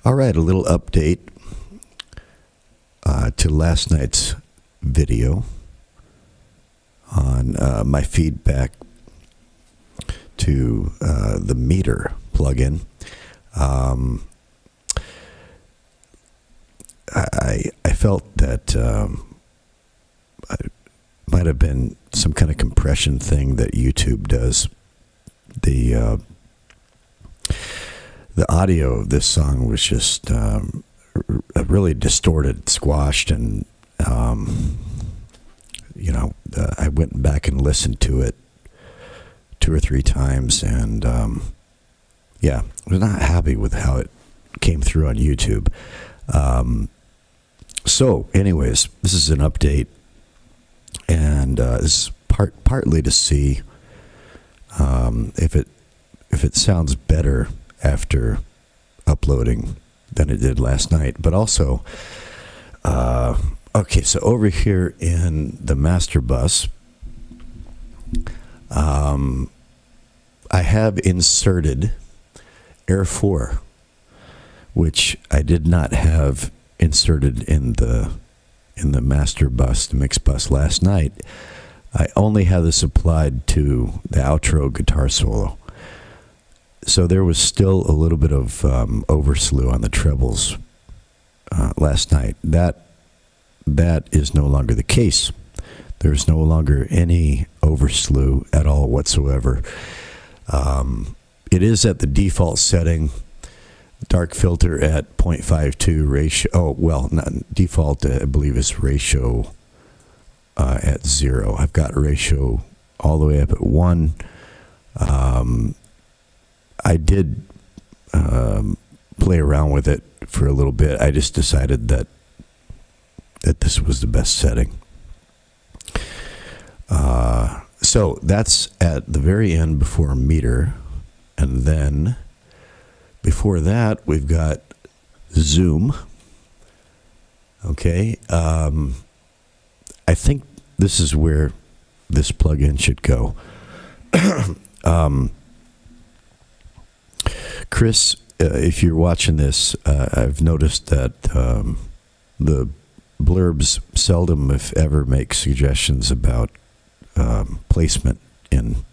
All right, a little update to last night's video on my feedback to the meter plugin. I felt that it might have been some kind of compression thing that YouTube does. The audio of this song was just really distorted, squashed, and I went back and listened to it 2 or 3 times, and I was not happy with how it came through on YouTube. So, anyways, this is an update, and this is partly to see if it sounds better after uploading than it did last night. But also, okay, so over here in the master bus, I have inserted Air4, which I did not have inserted in the master bus, the mix bus last night. I only have this applied to the outro guitar solo. So there was still a little bit of overslew on the trebles last night. That is no longer the case. There's no longer any overslew at all whatsoever. It is at the default setting, dark filter at 0.52 ratio. Oh, well, not default, I believe is ratio at 0. I've got ratio all the way up at 1. I did play around with it for a little bit. I just decided that this was the best setting. So that's at the very end before meter. And then before that, we've got Zoom. Okay. I think this is where this plugin should go. Chris, if you're watching this, I've noticed that the blurbs seldom, if ever, make suggestions about placement in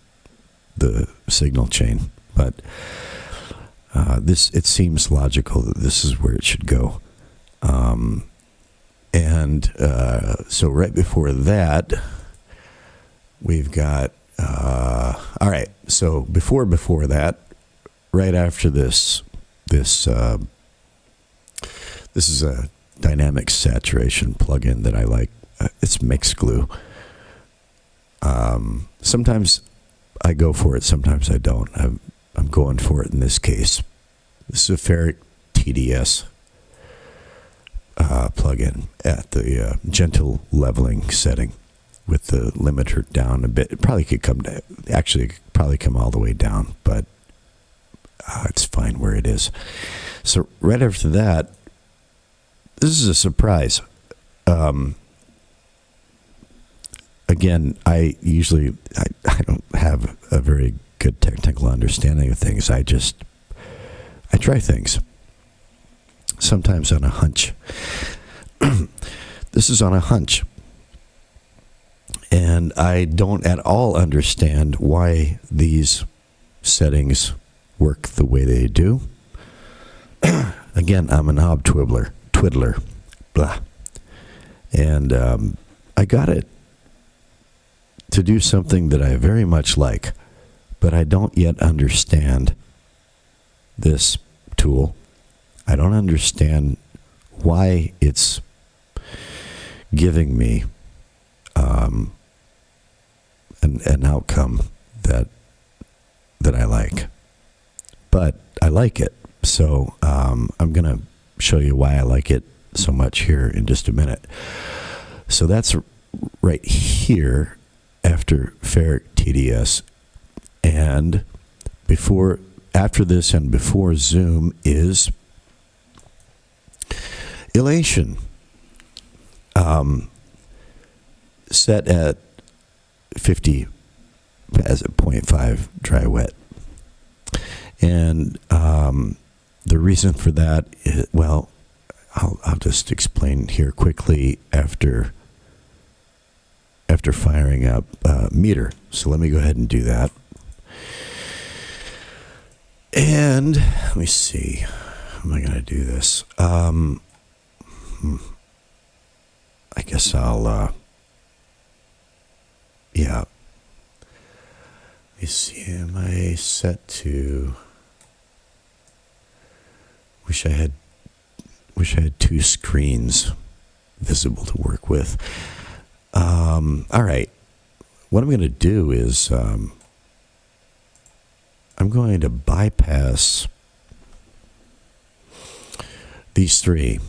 the signal chain. But it seems logical that this is where it should go. So right before that, we've got, all right, so before that, right after this is a dynamic saturation plugin that I like. It's Mixglue. Sometimes I go for it, sometimes I don't. I'm going for it in this case. This is a Ferric TDS plugin at the gentle leveling setting with the limiter down a bit. It probably could come down. Actually, it could probably come all the way down, but it's fine where it is. So right after that, this is a surprise. Again, I don't have a very good technical understanding of things. I try things. Sometimes on a hunch. This is on a hunch. And I don't at all understand why these settings work the way they do. Again, I'm a knob twiddler, blah. And I got it to do something that I very much like, but I don't yet understand this tool. I don't understand why it's giving me an outcome that I like. But I like it, so I'm going to show you why I like it so much here in just a minute. So that's right here after Ferric TDS, and after this and before Zoom is Elation, set at 50 as a 0.5 dry wet. And The reason for that is, well, I'll just explain here quickly after firing up meter. So let me go ahead and do that. And let me see. How am I going to do this? I guess I'll, yeah. Let me see. Am I set to? Wish I had two screens visible to work with. All right. What I'm going to do is I'm going to bypass these three.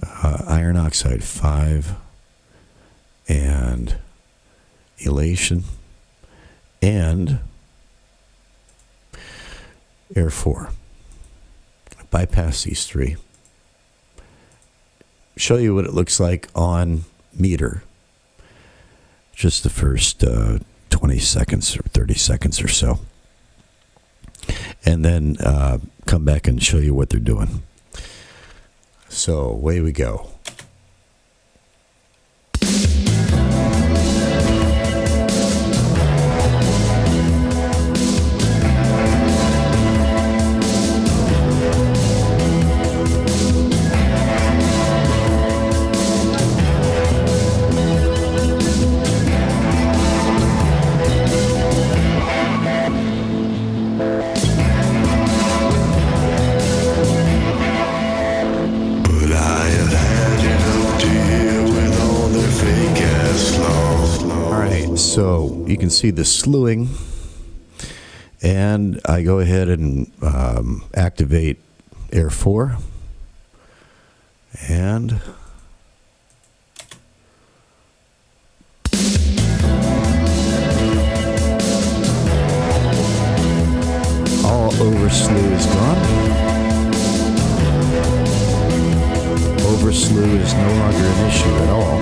IronOxide5 and Elation and Air4. Bypass these three. Show you what it looks like on meter. Just the first 20 seconds or 30 seconds or so. And then come back and show you what they're doing. So away we go. So you can see the slewing, and I go ahead and activate Air4, and all overslew is gone. Overslew is no longer an issue at all.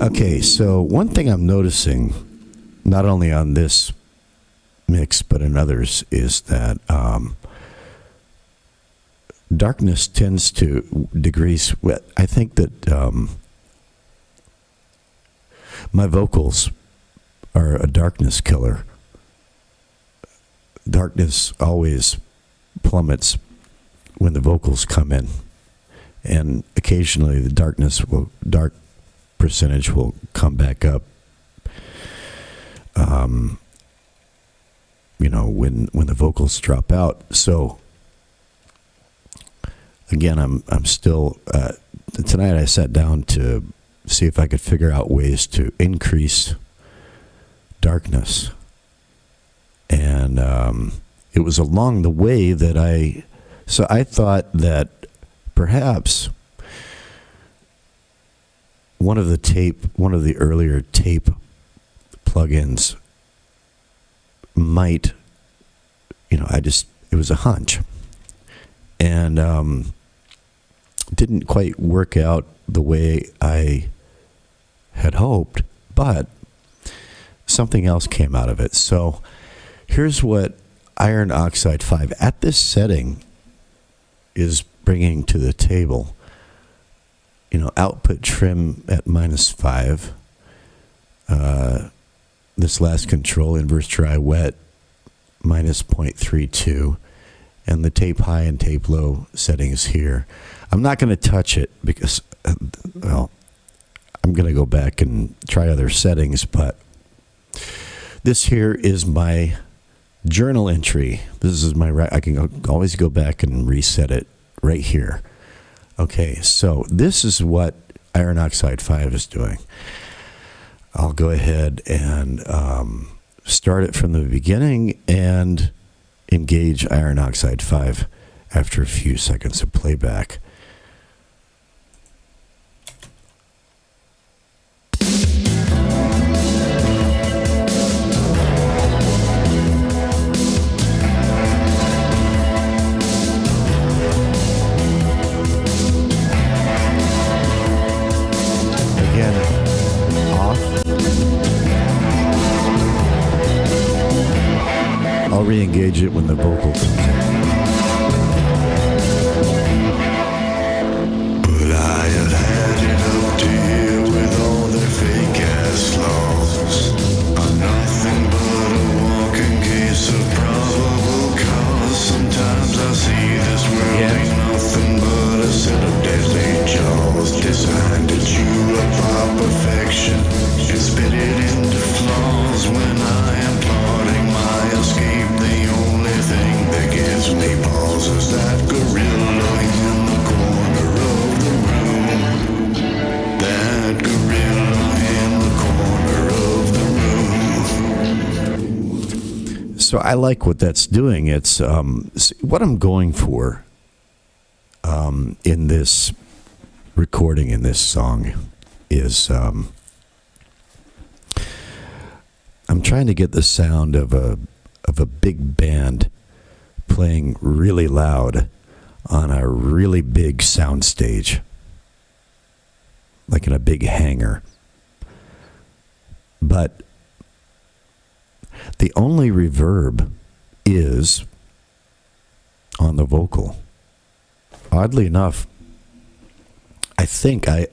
Okay, so one thing I'm noticing, not only on this mix but in others, is that darkness tends to decrease. I think that my vocals are a darkness killer. Darkness always plummets when the vocals come in, and occasionally the dark percentage will come back up. When the vocals drop out. So again, I'm still tonight. I sat down to see if I could figure out ways to increase darkness, and it was along the way that I thought that perhaps one of the earlier tape plugins might, it was a hunch, and didn't quite work out the way I had hoped, but something else came out of it. So here's what IronOxide5 at this setting is bringing to the table. Output trim at -5. This last control, inverse dry wet, -0.32. And the tape high and tape low settings here. I'm not going to touch it because, I'm going to go back and try other settings, but This here is my journal entry. This is my, I can always go back and reset it right here. Okay, so this is what IronOxide5 is doing. I'll go ahead and start it from the beginning and engage IronOxide5 after a few seconds of playback. I'll re-engage it when the vocal comes in. But I have had it up to here with all their fake ass laws. I'm nothing but a walking case of probable cause. Sometimes I see this world ain't nothing but a set of deadly jaws designed to chew up our perfection and spit it into flaws. When I am plotting my escape, the only thing that gives me pause is that gorilla in the corner of the room. That gorilla in the corner of the room. So I like what that's doing. It's what I'm going for in this recording, in this song, is I'm trying to get the sound of a big band playing really loud on a really big sound stage, like in a big hangar. But the only reverb is on the vocal. Oddly enough, I think I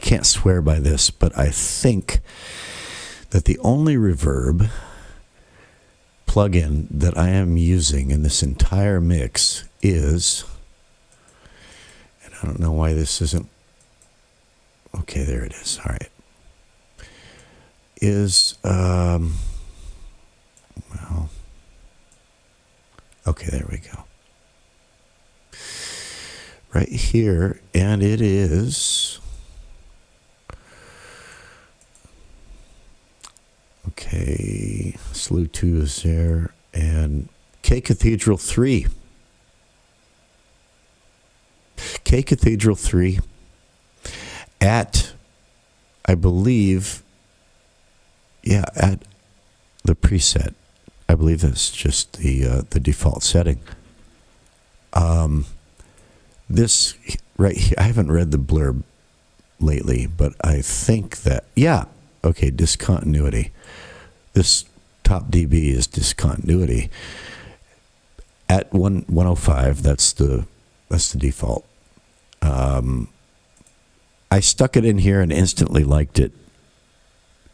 can't swear by this, but I think that the only reverb plugin that I am using in this entire mix is, and I don't know why this isn't, okay, there it is, all right, is, well, okay, there we go. Right here, and it is, okay, Slew 2 is there, and K Cathedral 3. K Cathedral 3 at, I believe, yeah, at the preset. I believe that's just the default setting. This right here, I haven't read the blurb lately, but I think that, yeah, okay, discontinuity. This top dB is discontinuity. At 105, that's the default. I stuck it in here and instantly liked it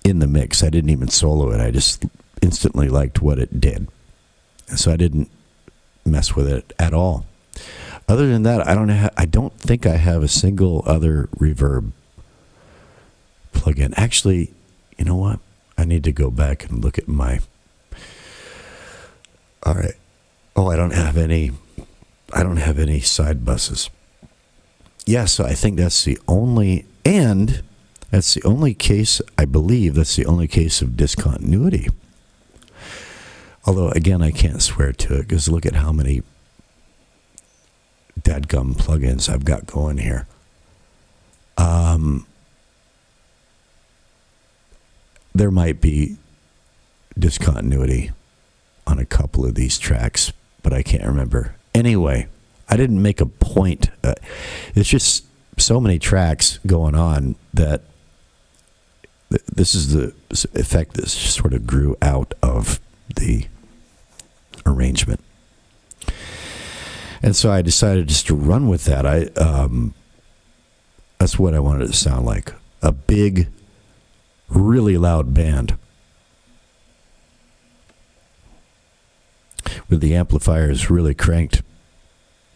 in the mix. I didn't even solo it. I just instantly liked what it did. So I didn't mess with it at all. Other than that, I don't think I have a single other reverb plugin. Actually, you know what? I need to go back and look at my. All right. Oh, I don't have any side buses. Yeah, so I think that's the only, and that's the only case, I believe that's the only case of discontinuity. Although, again, I can't swear to it, because look at how many dadgum plugins I've got going here. There might be discontinuity on a couple of these tracks, but I can't remember. Anyway, I didn't make a point. It's just so many tracks going on that this is the effect that sort of grew out of the arrangement. And so I decided just to run with that. That's what I wanted it to sound like. A big, really loud band with the amplifiers really cranked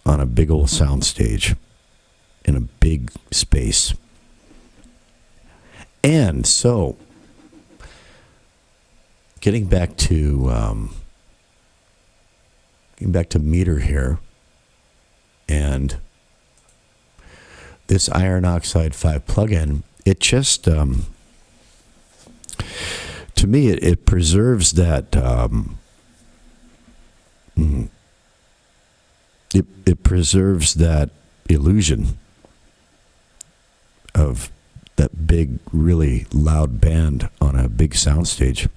on a big old sound stage in a big space. And so getting back to meter here, and this IronOxide5 plugin, it just to me it preserves that it preserves that illusion of that big, really loud band on a big soundstage.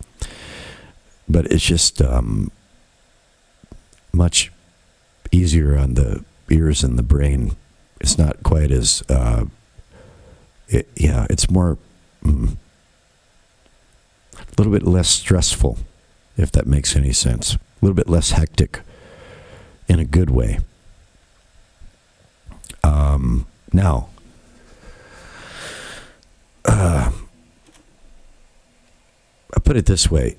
But it's just much easier on the ears and the brain. It's not quite as, it's more, a little bit less stressful, if that makes any sense. A little bit less hectic in a good way. Now, I put it this way.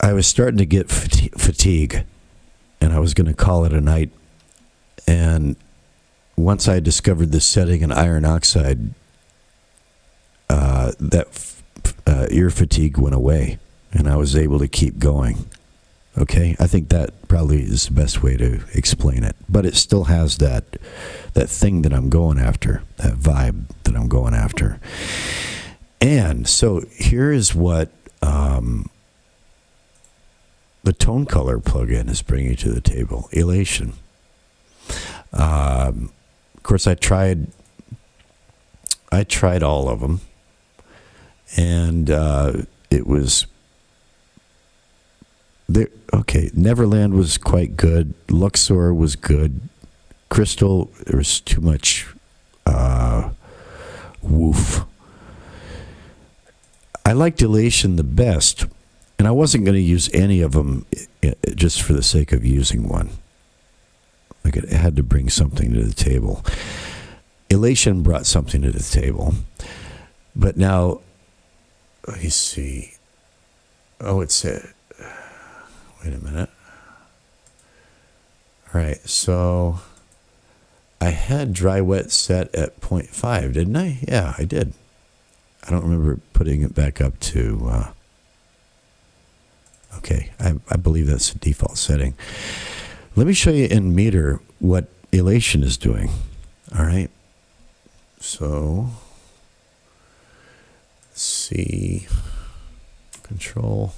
I was starting to get fatigue, and I was going to call it a night. And once I discovered this setting in iron oxide, ear fatigue went away, and I was able to keep going. Okay, I think that probably is the best way to explain it. But it still has that thing that I'm going after, that vibe that I'm going after. And so here is what the tone color plugin is bringing to the table. Elation. Of course, I tried all of them, and it was there. Okay, Neverland was quite good. Luxor was good. Crystal, there was too much woof. I liked Elation the best, and I wasn't going to use any of them just for the sake of using one. Like, it had to bring something to the table. Elation brought something to the table. But now, let me see. Oh, it's it. Wait a minute. All right, so I had dry wet set at 0.5, didn't I? Yeah, I did. I don't remember putting it back up to... okay, I believe that's the default setting. Let me show you in meter what Elation is doing. All right. So, let's see. Control.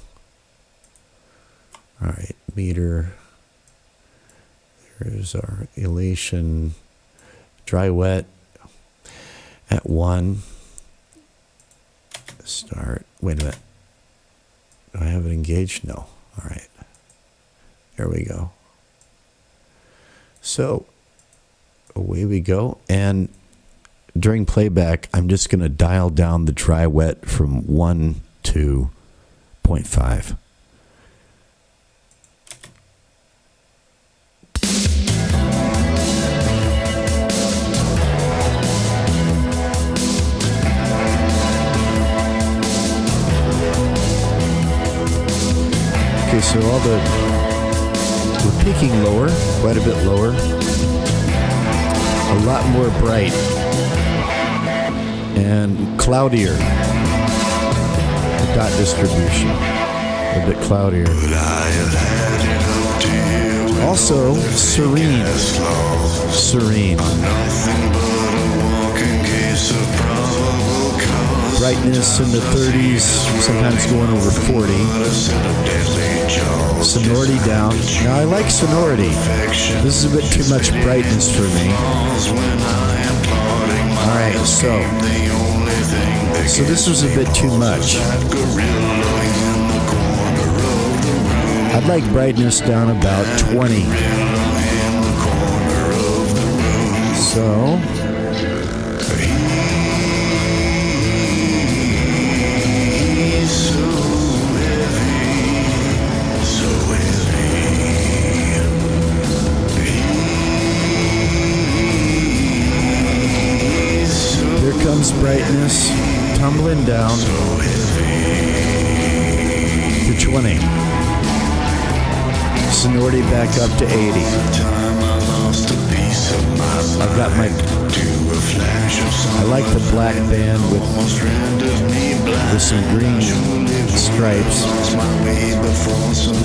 All right, meter. There's our Elation dry wet at 1. Start. Wait a minute. Do I have it engaged? No. All right. There we go. So, away we go. And during playback, I'm just going to dial down the dry wet from 1 to 0.5. Okay, so we're peaking lower, quite a bit lower, a lot more bright, and cloudier. The dot distribution, a bit cloudier. Also serene. Brightness in the 30s, sometimes going over 40. Sonority down. Now I like sonority. This is a bit too much brightness for me. Alright, so this was a bit too much. I'd like brightness down about 20. So comes brightness tumbling down to 20. Sonority back up to 80. I've got I like the black band with some green stripes.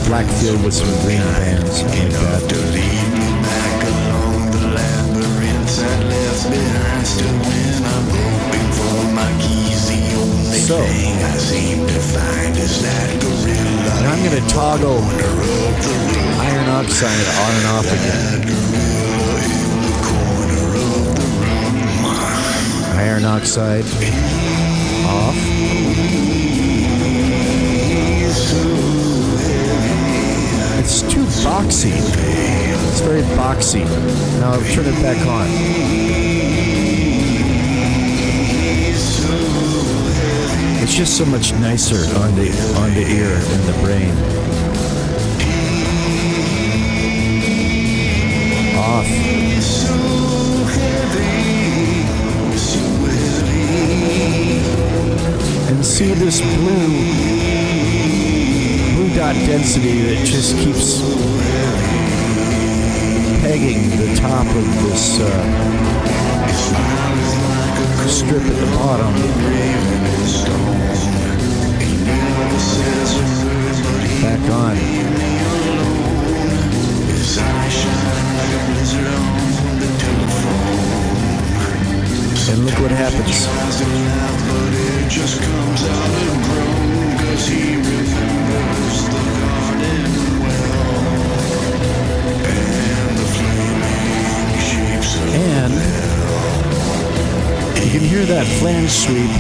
black field with some green bands. I like that. To lead me back along the labyrinths I left behind. Still when I'm hoping for my keys, the only thing I seem to find is that gorilla. Now I'm going to toggle iron oxide on and off again. Iron oxide off. It's too boxy. It's very boxy. Now I'll turn it back on. It's just so much nicer on the ear and the brain. Off. And see this blue dot density that just keeps pegging the top of this strip at the bottom. Back on. And look what happens. And you can hear that flange sweep.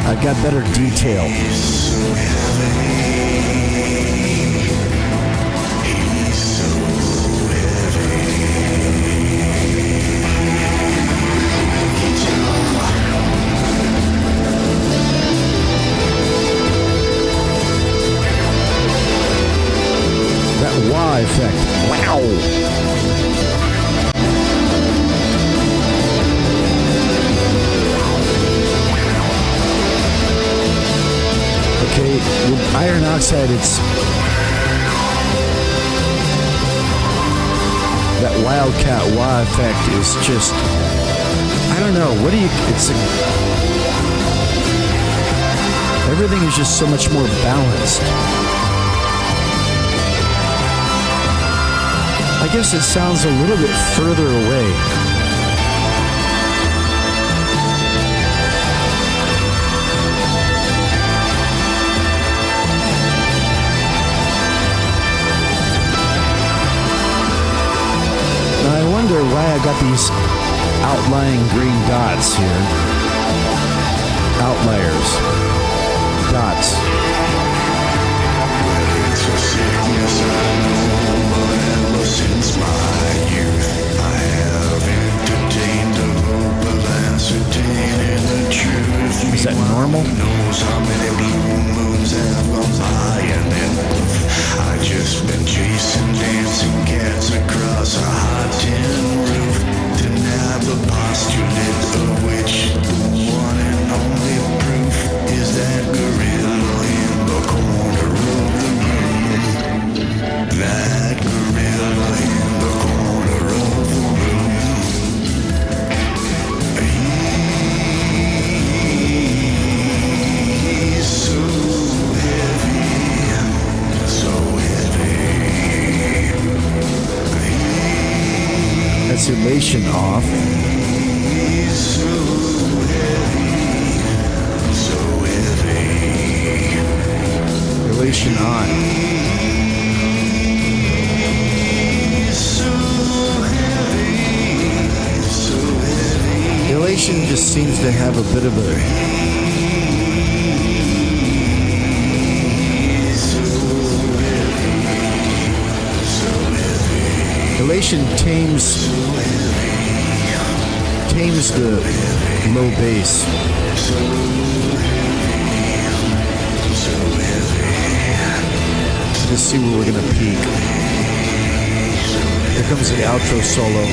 I've got better detail. That wow effect. Wow. Okay, with iron oxide, it's that wildcat wow effect is just, I don't know, everything is just so much more balanced. I guess it sounds a little bit further away. Now I wonder why I got these outlying green dots here. Outliers. Dots. It's a sickness I know, but ever since my youth I have entertained the hope of ascertaining the truth. Is that normal? Who knows how many blue moons have gone by and then poof, I've just been chasing dancing cats across a hot tin roof. To nab a postulate of which the one and only proof is that gorilla in the corner of the room. That gorilla in the corner of the room. He's so heavy, so heavy. That's elation off. He's so heavy, so heavy. Elation on. Elation just seems to have a bit of a elation tames the low bass. Let's see where we're gonna peak. Here comes the outro solo.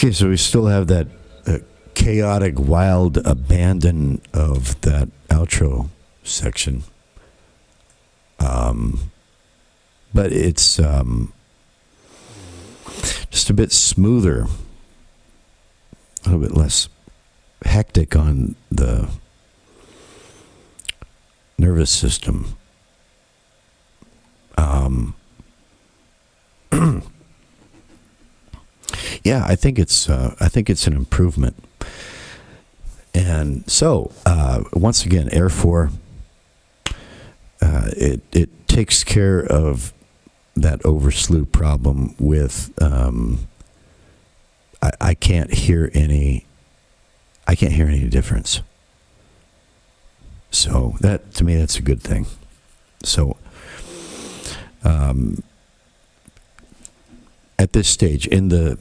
Okay, so we still have that chaotic, wild abandon of that outro section. But it's just a bit smoother, a little bit less hectic on the nervous system. Yeah, I think it's an improvement. And so, once again, Air4, it takes care of that oversleep problem with I can't hear any difference. So that, to me, that's a good thing. So at this stage in the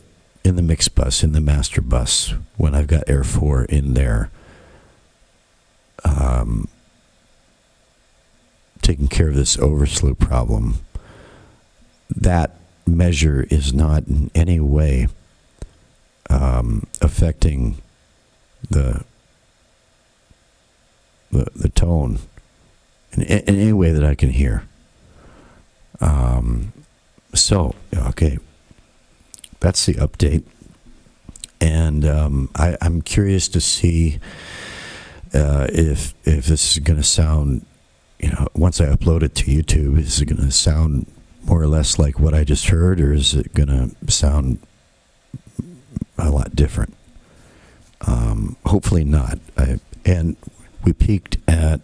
mix bus, in the master bus, when I've got Air4 in there, taking care of this oversleep problem, that measure is not in any way affecting the tone in any way that I can hear. So, okay, that's the update. And I'm curious to see if this is going to sound, once I upload it to YouTube, is it going to sound more or less like what I just heard, or is it going to sound a lot different? Hopefully not. And we peaked at,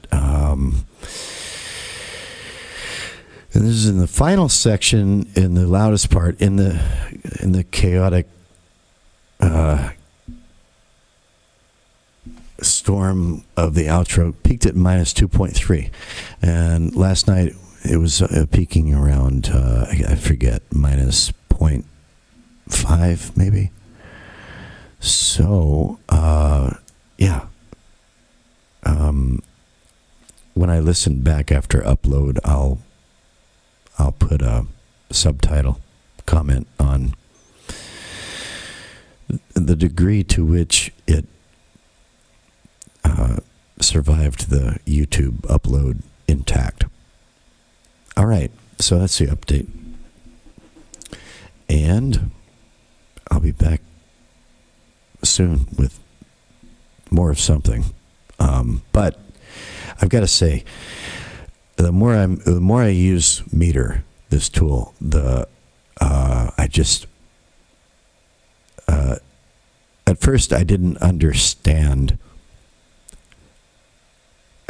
and this is in the final section, in the loudest part, in the chaotic storm of the outro, peaked at minus 2.3. And last night it was peaking around, I forget, minus 0.5 maybe. So, yeah. When I listen back after upload, I'll put a subtitle comment on the degree to which it survived the YouTube upload intact. All right, so that's the update. And I'll be back soon with more of something. But I've got to say, the more I use Meter, this tool, at first I didn't understand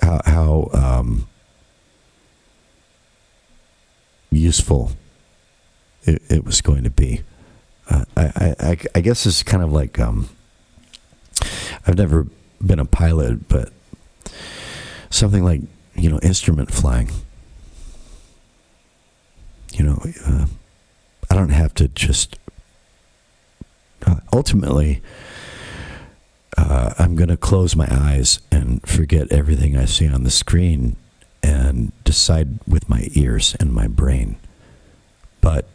how useful it was going to be. I guess it's kind of like, I've never been a pilot, but something like, instrument flying. I don't have to just, ultimately, I'm going to close my eyes and forget everything I see on the screen and decide with my ears and my brain. But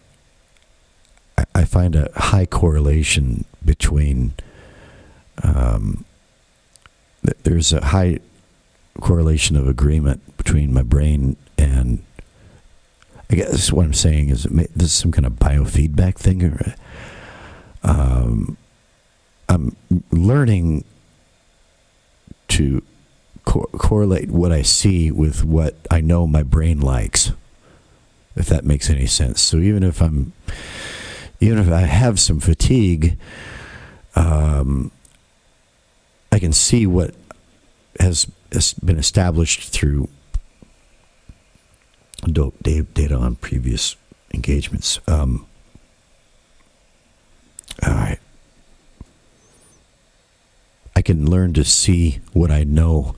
I find a high correlation between, there's a high correlation of agreement between my brain and, I guess what I'm saying is this is some kind of biofeedback thing. Or, I'm learning to correlate what I see with what I know my brain likes, if that makes any sense. So even if I have some fatigue, I can see what has been established through data on previous engagements. All right. I can learn to see what I know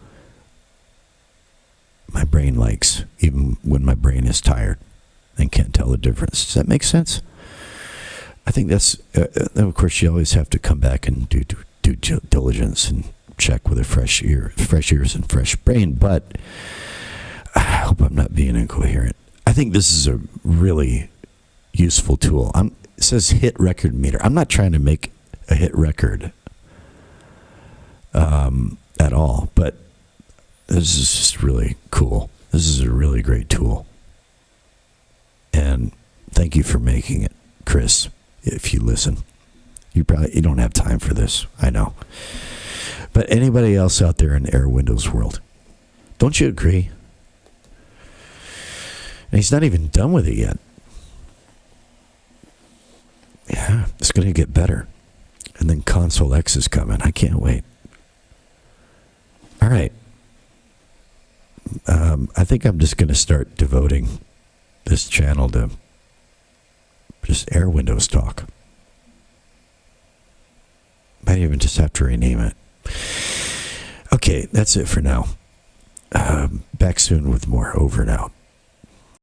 my brain likes, even when my brain is tired and can't tell the difference. Does that make sense? I think that's, of course, you always have to come back and do due diligence and check with fresh ears and fresh brain, but I hope I'm not being incoherent. I think this is a really useful tool. It says hit record meter. I'm not trying to make a hit record at all. But this is just really cool. This is a really great tool. And thank you for making it, Chris, if you listen. You don't have time for this, I know. But anybody else out there in Airwindows World, don't you agree? And he's not even done with it yet. Yeah, it's going to get better. And then Console X is coming. I can't wait. All right. I think I'm just going to start devoting this channel to just Airwindows talk. Might even just have to rename it. Okay, that's it for now. Back soon with more. Over and out.